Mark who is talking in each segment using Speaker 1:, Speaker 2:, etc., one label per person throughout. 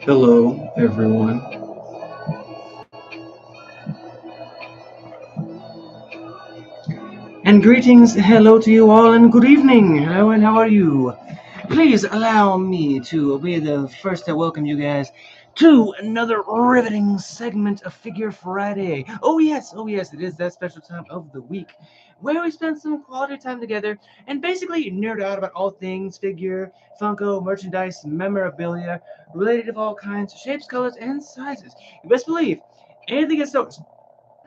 Speaker 1: Hello, everyone. And greetings, hello to you all, and good evening. Hello, and how are you? Please allow me to be the first to welcome you guys to another riveting segment of Figure Friday. Oh yes, it is that special time of the week where we spend some quality time together and basically nerd out about all things figure, Funko, merchandise, memorabilia, related of all kinds, shapes, colors, and sizes. You best believe anything is so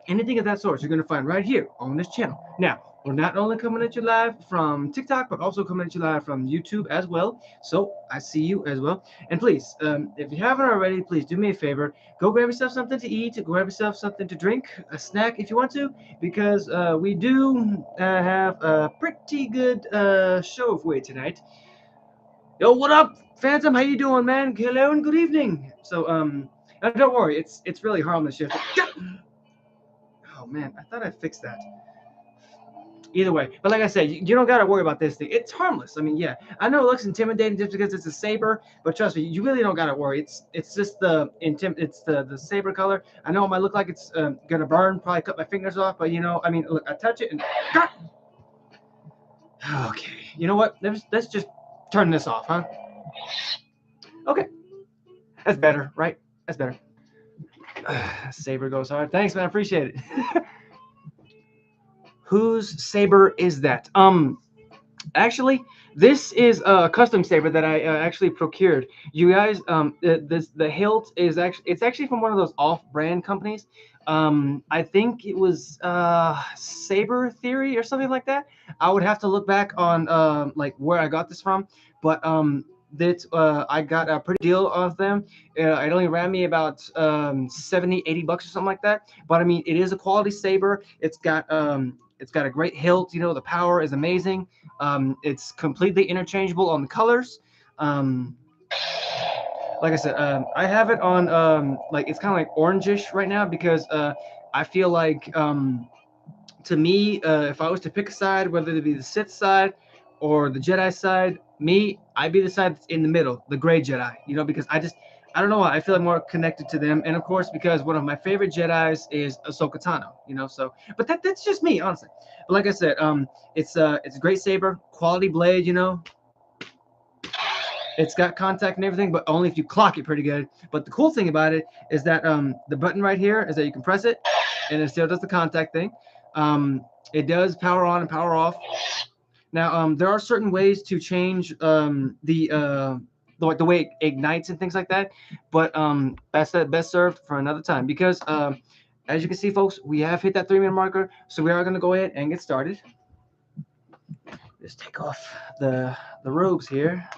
Speaker 1: anything of that sort you're going to find right here on this channel. Now, we're not only coming at you live from TikTok, but also coming at you live from YouTube as well. So I see you as well. And please, if you haven't already, please do me a favor. Go grab yourself something to eat. Grab yourself something to drink, a snack if you want to, because we do have a pretty good show for you tonight. Yo, what up, Phantom? How you doing, man? Hello and good evening. So, don't worry, it's really harmless shit. Oh man, I thought I fixed that. Either way, but like I said, you don't got to worry about this thing. It's harmless. I mean, yeah, I know it looks intimidating just because it's a saber, but trust me, you really don't got to worry. It's just it's the saber color. I know it might look like it's gonna burn, probably cut my fingers off, but I mean, look, I touch it and okay. You know what? Let's just turn this off, huh? Okay, that's better, right? That's better. Saber goes hard. Thanks, man. I appreciate it. Whose saber is that? Actually, this is a custom saber that I actually procured. You guys, the hilt is actually from one of those off-brand companies. I think it was Saber Theory or something like that. I would have to look back on like where I got this from, but that I got a pretty deal of them. It only ran me about 70, $80 or something like that. But I mean, it is a quality saber. It's got a great hilt. The power is amazing. It's completely interchangeable on the colors. Um, like I said, I have it on like it's kind of like orangish right now because I feel like to me, if I was to pick a side, whether it be the Sith side or the Jedi side, I'd be the side that's in the middle, the gray Jedi. Because I don't know why I feel like more connected to them, and of course because one of my favorite Jedi's is Ahsoka Tano. So, but that's just me, honestly. But like I said, it's a great saber, quality blade. It's got contact and everything, but only if you clock it pretty good. But the cool thing about it is that the button right here is that you can press it, and it still does the contact thing. It does power on and power off. Now, there are certain ways to change the way it ignites and things like that, but that's best served for another time because as you can see, folks, we have hit that 3 minute marker, so we are going to go ahead and get started. Just take off the robes here,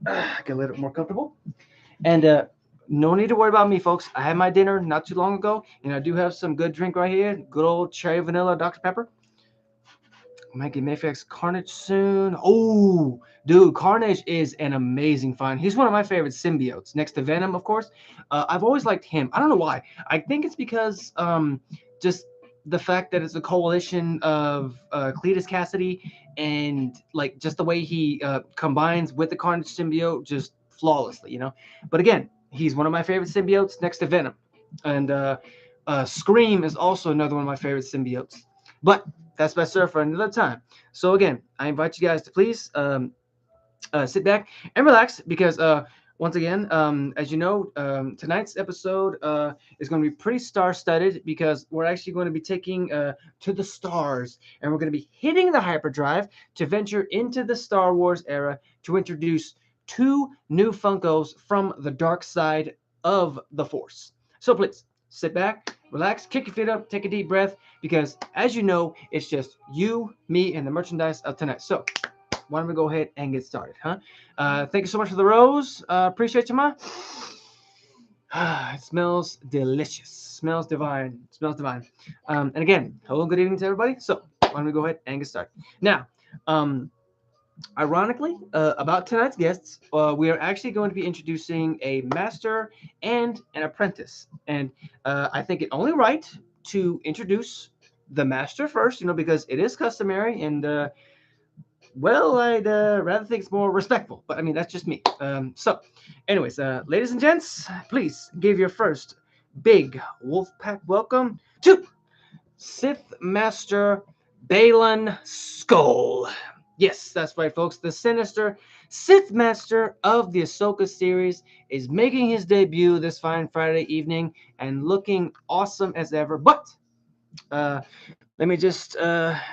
Speaker 1: get a little more comfortable. And no need to worry about me, folks. I had my dinner not too long ago, and I do have some good drink right here. Good old cherry vanilla Dr. Pepper. Might get Mayfair's Carnage soon. Oh, dude, Carnage is an amazing find. He's one of my favorite symbiotes, next to Venom, of course. I've always liked him. I don't know why. I think it's because just the fact that it's a coalition of Cletus Cassidy and like just the way he combines with the Carnage symbiote just flawlessly. But again, he's one of my favorite symbiotes, next to Venom, and Scream is also another one of my favorite symbiotes. But that's best served for another time. So again, I invite you guys to please sit back and relax because once again, as you know, tonight's episode is going to be pretty star-studded because we're actually going to be taking to the stars, and we're going to be hitting the hyperdrive to venture into the Star Wars era to introduce two new Funkos from the dark side of the Force. So please sit back, relax, kick your feet up, take a deep breath, because as you know, it's just you, me, and the merchandise of tonight. So why don't we go ahead and get started, huh? Thank you so much for the rose. Appreciate you, ma. It smells delicious. Smells divine. Smells divine. And again, hello, good evening to everybody. So why don't we go ahead and get started? Now, ironically, about tonight's guests, we are actually going to be introducing a master and an apprentice. And I think it only right to introduce the master first, because it is customary, and Well, I'd rather think it's more respectful, but I mean that's just me. Anyways, ladies and gents, please give your first big wolf pack welcome to Sith Master Balin Skull. Yes, that's right, folks. The sinister Sith Master of the Ahsoka series is making his debut this fine Friday evening and looking awesome as ever. But uh, let me just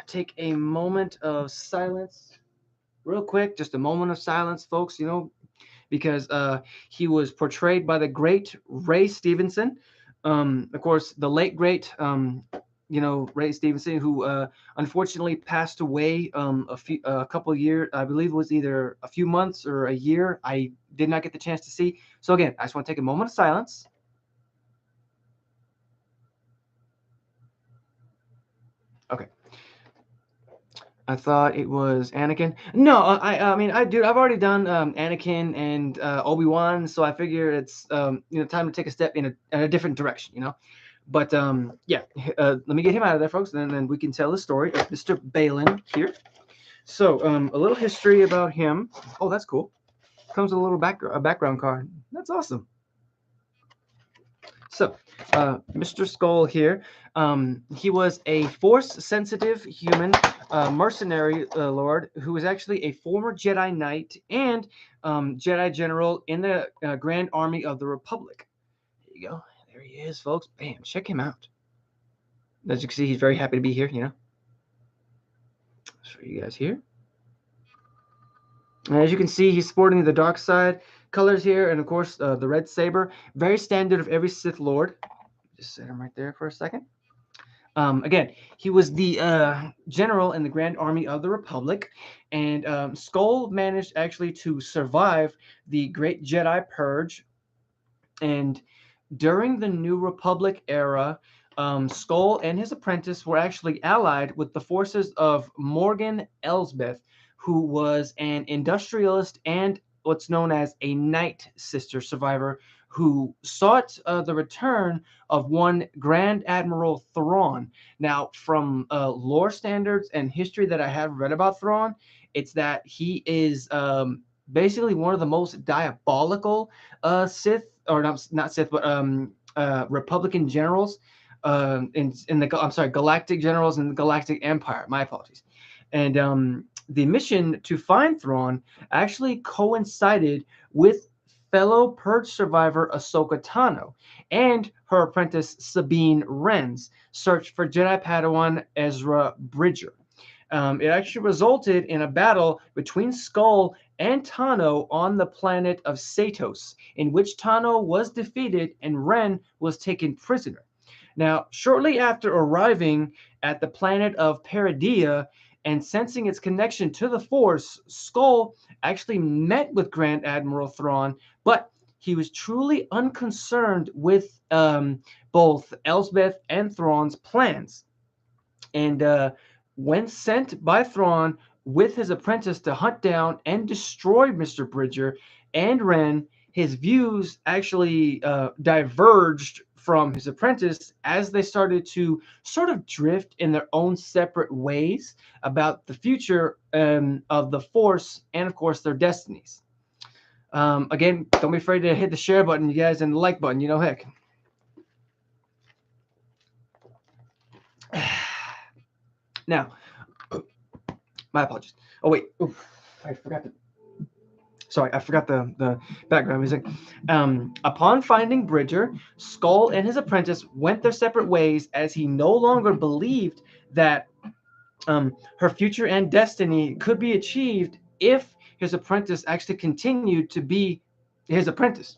Speaker 1: take a moment of silence, real quick. Just a moment of silence, folks. Because he was portrayed by the great Ray Stevenson. Of course, the late great, Ray Stevenson, who unfortunately passed away a couple of years. I believe it was either a few months or a year. I did not get the chance to see. So again, I just want to take a moment of silence. Okay. I thought it was Anakin. No, I mean, dude, I've already done Anakin and Obi-Wan, so I figure it's time to take a step in a different direction, But yeah, let me get him out of there, folks, and then we can tell the story of Mr. Balin here. So a little history about him. Oh, that's cool. Comes with a little background card. That's awesome. So, Mr. Skull here, he was a force-sensitive human mercenary lord who was actually a former Jedi Knight and Jedi General in the Grand Army of the Republic. There you go. There he is, folks. Bam, check him out. As you can see, he's very happy to be here. Show you guys here. And as you can see, he's sporting the dark side colors here, and of course, the red saber. Very standard of every Sith Lord. Just set him right there for a second. Again, he was the general in the Grand Army of the Republic, and Skull managed actually to survive the Great Jedi Purge. And during the New Republic era, Skull and his apprentice were actually allied with the forces of Morgan Elsbeth, who was an industrialist and what's known as a Night Sister survivor who sought the return of one Grand Admiral Thrawn. Now, from lore standards and history that I have read about Thrawn, it's that he is basically one of the most diabolical Sith, or not Sith, but Republican generals in the Galactic generals in the Galactic Empire. My apologies. And the mission to find Thrawn actually coincided with fellow Purge survivor Ahsoka Tano and her apprentice Sabine Wren's search for Jedi Padawan Ezra Bridger. It actually resulted in a battle between Skull and Tano on the planet of Satos, in which Tano was defeated and Wren was taken prisoner. Now, shortly after arriving at the planet of Peridea and sensing its connection to the Force, Skull actually met with Grand Admiral Thrawn, but he was truly unconcerned with both Elsbeth and Thrawn's plans. And when sent by Thrawn with his apprentice to hunt down and destroy Mr. Bridger and Wren, his views actually diverged from his apprentice as they started to sort of drift in their own separate ways about the future of the Force and, of course, their destinies. Again, don't be afraid to hit the share button, you guys, and the like button. Heck. Now, my apologies. Oh wait, I forgot the. Sorry, I forgot the background music. Upon finding Bridger, Skull and his apprentice went their separate ways as he no longer believed that her future and destiny could be achieved if his apprentice actually continued to be his apprentice.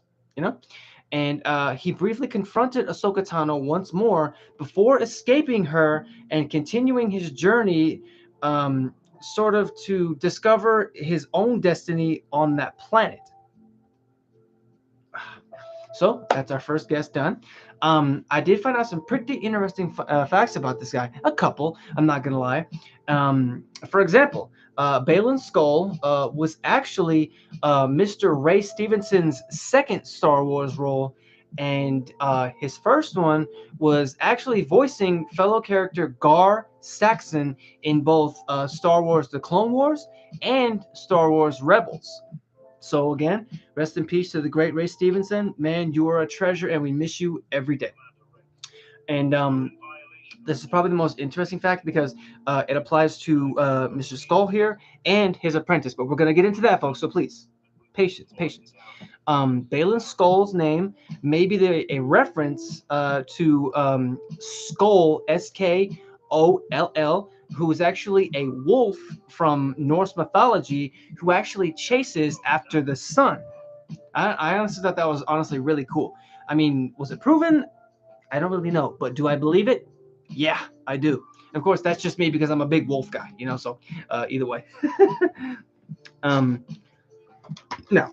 Speaker 1: And he briefly confronted Ahsoka Tano once more before escaping her and continuing his journey, sort of to discover his own destiny on that planet. So that's our first guest done. I did find out some pretty interesting facts about this guy. A couple, I'm not gonna lie. For example, Balin Skull was actually Mr. Ray Stevenson's second Star Wars role and his first one was actually voicing fellow character Gar Saxon in both Star Wars: The Clone Wars and Star Wars Rebels. So again, rest in peace to the great Ray Stevenson. Man, you are a treasure, and we miss you every day. And this is probably the most interesting fact because it applies to Mr. Skull here and his apprentice. But we're gonna get into that, folks. So please, patience, patience. Balin Skull's name may be a reference to Skoll, Skoll, who is actually a wolf from Norse mythology who actually chases after the sun. I honestly thought that was honestly really cool. I mean, was it proven? I don't really know, but do I believe it? Yeah, I do. Of course, that's just me because I'm a big wolf guy, you know. So either way. um, Now,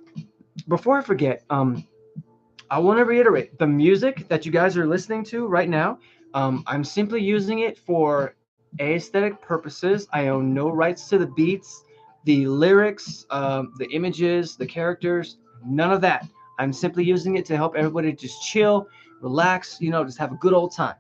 Speaker 1: before I forget, I want to reiterate the music that you guys are listening to right now. I'm simply using it for aesthetic purposes. I own no rights to the beats, the lyrics, the images, the characters, none of that. I'm simply using it to help everybody just chill, relax, just have a good old time.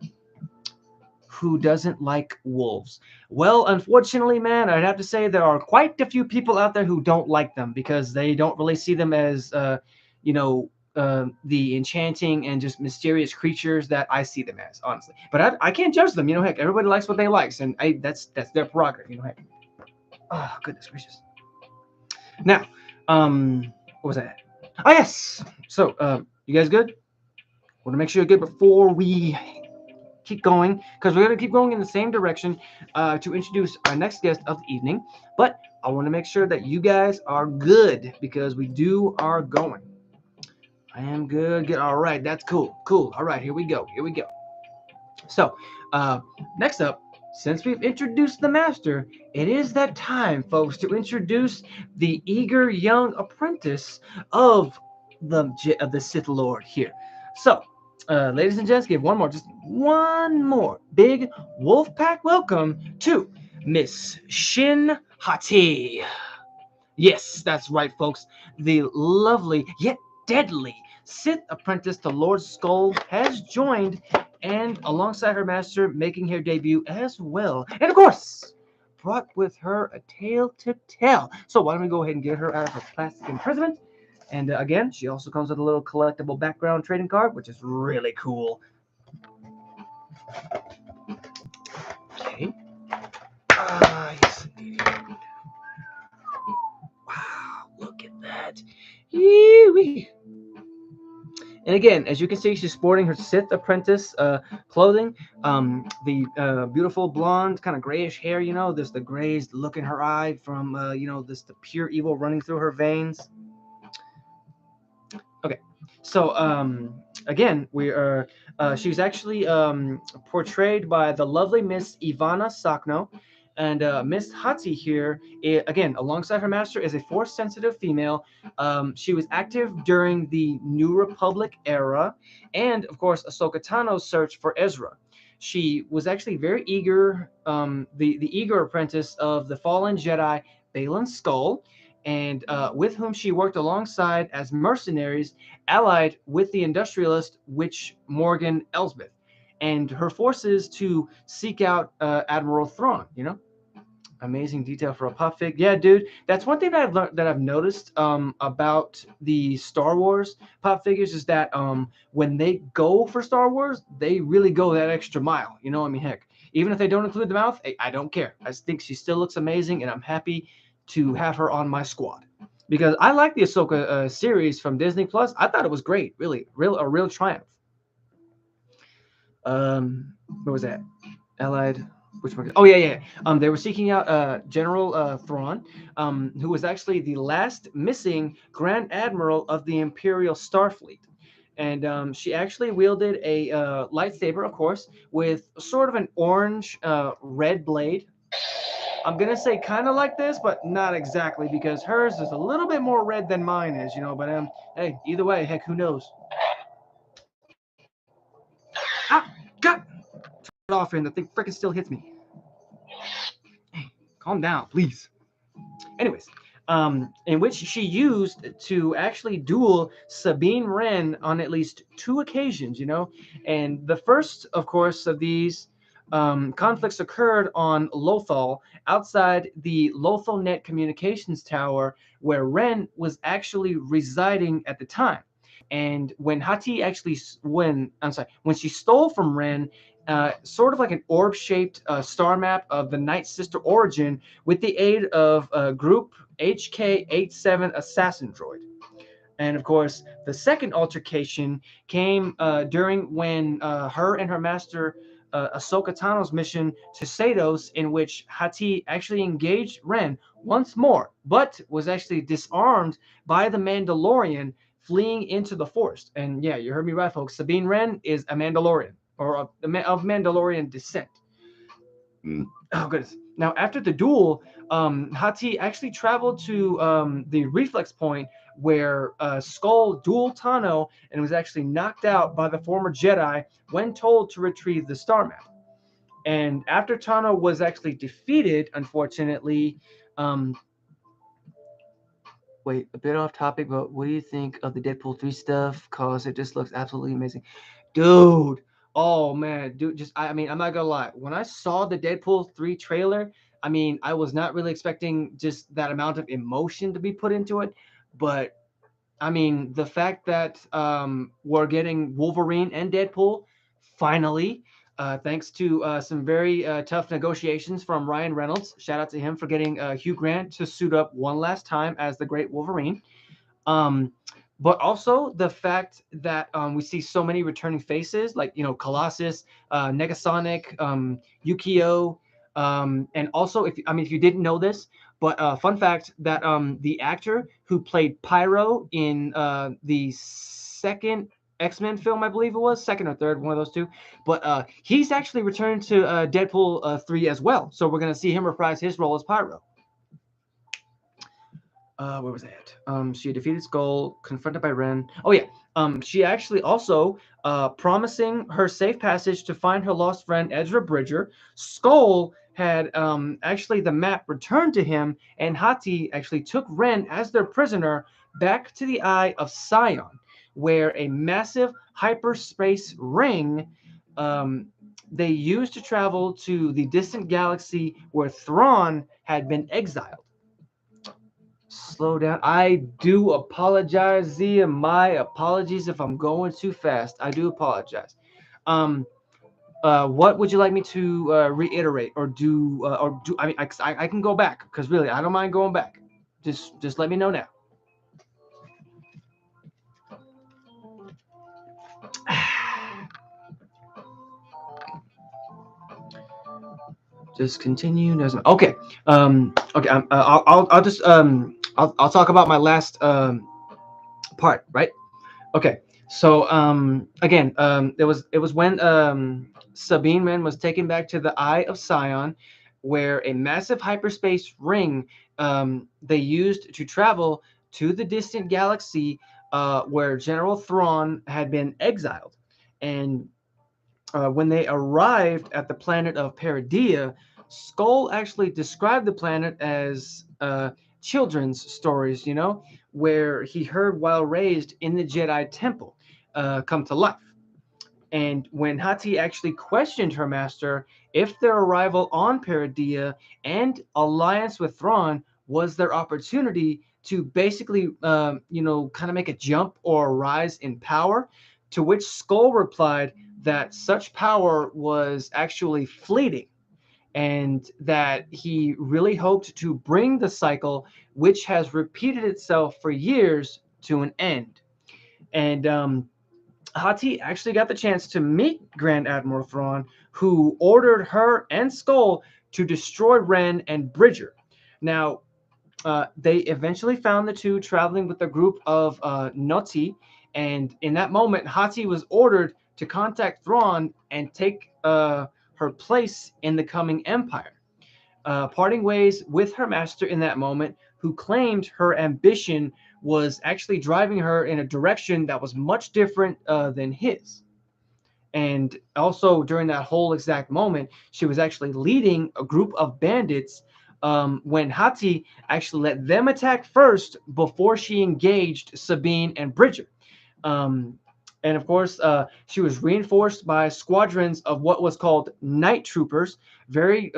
Speaker 1: Who doesn't like wolves? Well, unfortunately, man, I'd have to say there are quite a few people out there who don't like them because they don't really see them as, the enchanting and just mysterious creatures that I see them as, honestly. But I can't judge them. Heck, everybody likes what they likes, and that's their prerogative. Heck. Oh, goodness gracious. Now, what was that? Oh yes. So, you guys good? Want to make sure you're good before we keep going because we're going to keep going in the same direction to introduce our next guest of the evening. But I want to make sure that you guys are good because are going. I am good. Good. All right. That's cool. Cool. All right. Here we go. Here we go. So, uh, next up, since we've introduced the master, it is that time, folks, to introduce the eager young apprentice of the Sith Lord here. So, ladies and gents, give just one more big Wolfpack welcome to Miss Shin Hati. Yes, that's right, folks. The lovely yet deadly Sith apprentice to Lord Skull has joined, and alongside her master, making her debut as well. And of course, brought with her a tale to tell. So why don't we go ahead and get her out of her plastic imprisonment? And again, she also comes with a little collectible background trading card, which is really cool. Okay. Ah, yes, indeed. Wow, look at that. Yee-wee. And again, as you can see, she's sporting her Sith apprentice clothing. The beautiful blonde, kind of grayish hair. There's the grazed look in her eye from this the pure evil running through her veins. Okay, so again, we are. She's actually portrayed by the lovely Miss Ivana Sakno, and Miss Hatsi here, again, alongside her master, is a force-sensitive female. She was active during the New Republic era, and of course, Ahsoka Tano's search for Ezra. She was actually very eager, the eager apprentice of the fallen Jedi Balin Skull, and with whom she worked alongside as mercenaries, allied with the industrialist witch Morgan Elsbeth, and her forces to seek out Admiral Thrawn. Amazing detail for a pop fig. Yeah, dude, that's one thing that I've learned that I've noticed about the Star Wars pop figures is that when they go for Star Wars, they really go that extra mile. I mean, heck, even if they don't include the mouth, I don't care. I just think she still looks amazing, and I'm happy to have her on my squad because I like the Ahsoka series from Disney Plus. I thought it was great, really, a real triumph. What was that? Allied. Which one? Oh yeah. They were seeking out General Thrawn, who was actually the last missing Grand Admiral of the Imperial Starfleet. And she actually wielded a lightsaber, of course, with sort of an orange red blade. I'm gonna say kind of like this, but not exactly because hers is a little bit more red than mine is, But hey, either way, heck, who knows? Ah, God! Turn it off, and the thing freaking still hits me. Hey, calm down, please. Anyways, in which she used to actually duel Sabine Wren on at least two occasions, And the first, of course, of these conflicts occurred on Lothal, outside the Lothal Net Communications Tower, where Wren was actually residing at the time. And when Hati actually, when she stole from Wren, sort of like an orb-shaped star map of the Night Sister origin, with the aid of Group HK-87 assassin droid. And of course, the second altercation came during when her and her master Ahsoka Tano's mission to Sados, in which Hati actually engaged Ren once more, but was actually disarmed by the Mandalorian fleeing into the forest. And yeah, you heard me right, folks. Sabine Wren is a Mandalorian, or of Mandalorian descent. Oh goodness. Now, after the duel, Hati actually traveled to the reflex point where Skull dueled Tano and was actually knocked out by the former Jedi when told to retrieve the star map. And after Tano was actually defeated, unfortunately, um, wait, a bit off topic, but what do you think of the Deadpool 3 stuff? Because it just looks absolutely amazing. Dude, oh man, dude, I mean, I'm not gonna lie. When I saw the Deadpool 3 trailer, I mean, I was not really expecting just that amount of emotion to be put into it. But I mean, the fact that we're getting Wolverine and Deadpool finally, thanks to some very tough negotiations from Ryan Reynolds. Shout out to him for getting Hugh Grant to suit up one last time as the Great Wolverine. Um, but also the fact that we see so many returning faces, like Colossus, Negasonic, Yukio, and also if you didn't know this, but fun fact that the actor who played Pyro in the second X-Men film, I believe it was second or third, one of those two, but he's actually returned to Deadpool 3 as well. So we're gonna see him reprise his role as Pyro. Where was that? She defeated Skull, confronted by Ren. Oh yeah. She actually also promising her safe passage to find her lost friend Ezra Bridger. Skull had actually the map returned to him, and Hati actually took Ren as their prisoner back to the Eye of Sion, where a massive hyperspace ring they used to travel to the distant galaxy where Thrawn had been exiled. Slow down. I do apologize, Zia. My apologies if I'm going too fast. I do apologize. Um, what would you like me to reiterate or do? I mean, I can go back because really, I don't mind going back. Just let me know now. Just continue. Okay. Okay. I'll just I'll talk about my last part. Right. Okay, so again, it was when Sabine Wren was taken back to the Eye of Sion, where a massive hyperspace ring they used to travel to the distant galaxy where General Thrawn had been exiled, and when they arrived at the planet of Peridea, Skull actually described the planet as children's stories, where he heard while raised in the Jedi Temple come to life. And when Hati actually questioned her master if their arrival on Peridea and alliance with Thrawn was their opportunity to basically, kind of make a jump or a rise in power, to which Skull replied that such power was actually fleeting and that he really hoped to bring the cycle, which has repeated itself for years, to an end. And Hati actually got the chance to meet Grand Admiral Thrawn, who ordered her and Skull to destroy Ren and Bridger. Now, they eventually found the two traveling with a group of Noti, and in that moment, Hati was ordered to contact Thrawn and take her place in the coming Empire. Parting ways with her master in that moment, who claimed her ambition was actually driving her in a direction that was much different than his. And also during that whole exact moment, she was actually leading a group of bandits when Hati actually let them attack first before she engaged Sabine and Bridget. Um, and of course, she was reinforced by squadrons of what was called night troopers, very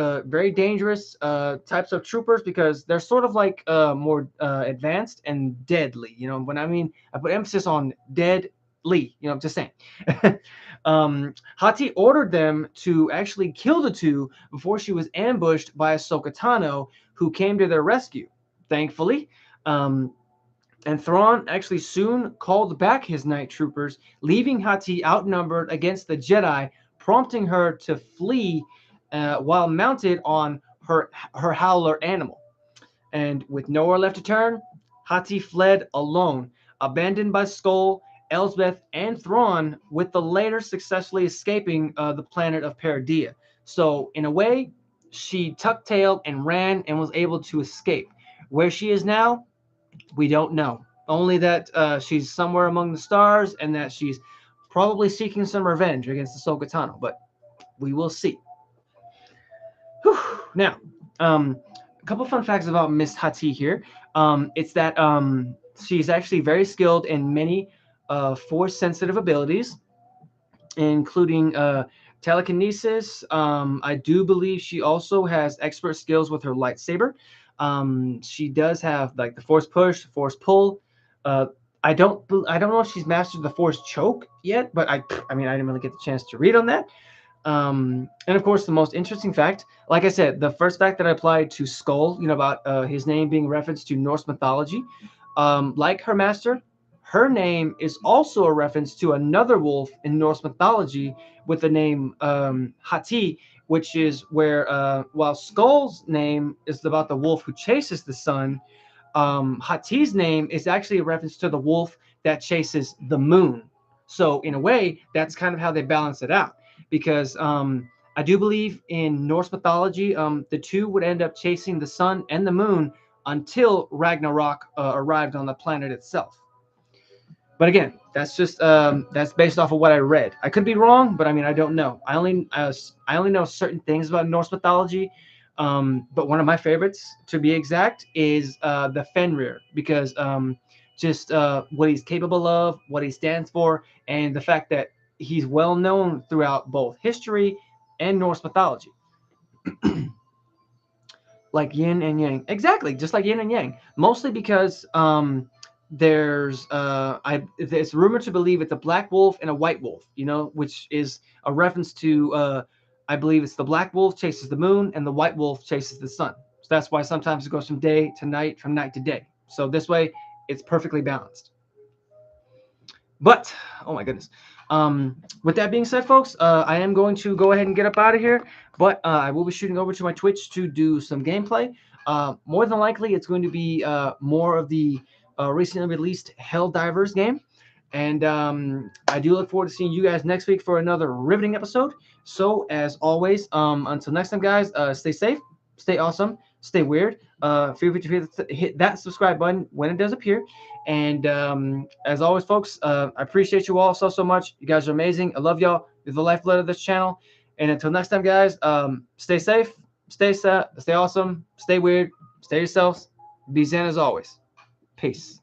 Speaker 1: dangerous types of troopers because they're sort of like more advanced and deadly. You know, when I mean, I put emphasis on deadly. You know, I'm just saying. Hati ordered them to actually kill the two before she was ambushed by Ahsoka Tano, who came to their rescue. Thankfully, um, and Thrawn actually soon called back his night troopers, leaving Hati outnumbered against the Jedi, prompting her to flee while mounted on her howler animal. And with nowhere left to turn, Hati fled alone, abandoned by Skull, Elsbeth, and Thrawn, with the latter successfully escaping the planet of Peridea. So, in a way, she tucked tail and ran and was able to escape. Where she is now, we don't know. Only that she's somewhere among the stars and that she's probably seeking some revenge against the Ahsoka, but we will see. Whew. Now, a couple fun facts about Miss Hati here. It's that she's actually very skilled in many force-sensitive abilities, including telekinesis. I do believe she also has expert skills with her lightsaber. She does have like the force push, force pull. Uh, I don't know if she's mastered the force choke yet, but I mean I didn't really get the chance to read on that. And of course, the most interesting fact, like I said, the first fact that I applied to Skull, you know, about his name being referenced to Norse mythology, like her master, her name is also a reference to another wolf in Norse mythology with the name Hati, which is where, while Skull's name is about the wolf who chases the sun, Hati's name is actually a reference to the wolf that chases the moon. So in a way, that's kind of how they balance it out, because I do believe in Norse mythology, the two would end up chasing the sun and the moon until Ragnarok arrived on the planet itself. But again, that's just that's based off of what I read. I could be wrong, but I mean I don't know. I only know certain things about Norse mythology. But one of my favorites, to be exact, is the Fenrir because just what he's capable of, what he stands for, and the fact that he's well known throughout both history and Norse mythology, like yin and yang. Exactly, just like yin and yang. Mostly because it's rumored to believe it's a black wolf and a white wolf, you know, which is a reference to I believe it's the black wolf chases the moon and the white wolf chases the sun. So that's why sometimes it goes from day to night, from night to day. So this way it's perfectly balanced. But oh my goodness. With that being said, folks, I am going to go ahead and get up out of here. But I will be shooting over to my Twitch to do some gameplay. More than likely, it's going to be more of the recently released Helldivers game. And I do look forward to seeing you guys next week for another riveting episode. So, as always, until next time, guys, stay safe, stay awesome, stay weird. Feel free to hit that subscribe button when it does appear. And as always, folks, I appreciate you all so much. You guys are amazing. I love y'all. You're the lifeblood of this channel. And until next time, guys, stay safe, stay awesome, stay weird, stay yourselves. Be Zen as always. Peace.